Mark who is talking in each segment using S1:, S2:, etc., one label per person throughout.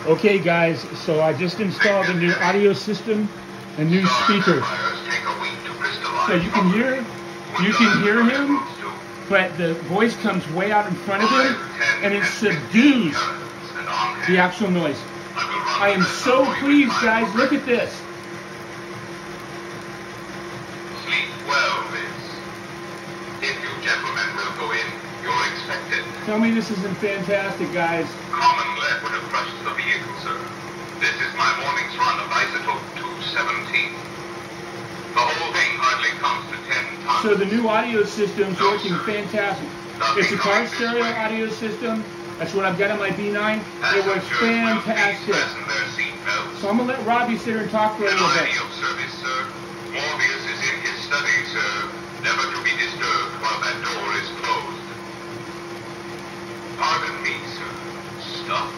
S1: Okay guys, so I just installed a new audio system and new speakers. So you can hear him, but the voice comes way out in front of him and it subdues the actual noise. I am so pleased, guys. Look at this.
S2: Sleep well, Liz. If you gentlemen will go in, you're expected.
S1: Tell me this isn't fantastic, guys.
S2: Common lead would have crushed the vehicle, sir. This is my morning's run of isotope 217. The whole thing hardly comes to 10 tons.
S1: So the new audio system's
S2: No,
S1: working
S2: sir.
S1: fantastic.
S2: Nothing
S1: It's a car
S2: going this
S1: stereo
S2: way.
S1: audio system. That's what I've got on my B9. It was
S2: Passengers will please
S1: fantastic.
S2: fasten their seatbelts.
S1: So I'm going to let Robby sit here and talk for a little bit.
S2: Variety of service, sir. Morbius is in his study, sir. Never to be disturbed while that door is closed. Pardon me, sir. Stop.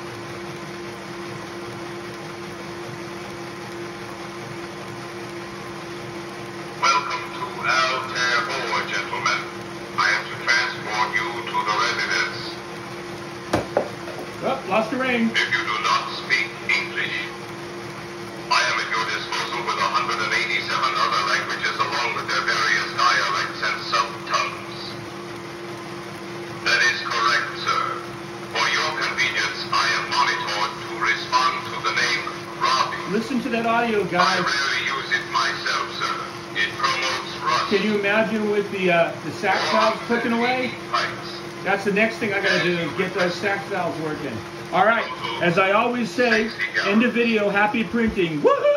S2: Welcome to Altair 4, gentlemen. I am to transport you to the residence.
S1: Oh, lost the ring.
S2: If you do not speak English, I am at your disposal with 187 other languages along with their various dialects and subtongues. That is correct, sir. For your convenience, I am monitored to respond to the name Robby.
S1: Listen to that audio,
S2: I
S1: guys.
S2: rarely use it myself, sir. It promotes rust.
S1: Can you imagine with the sax valves clicking away?
S2: Pipes.
S1: That's the next thing I got to do is get those sax valves working. All right, as I always say, end of video, happy printing. Woohoo!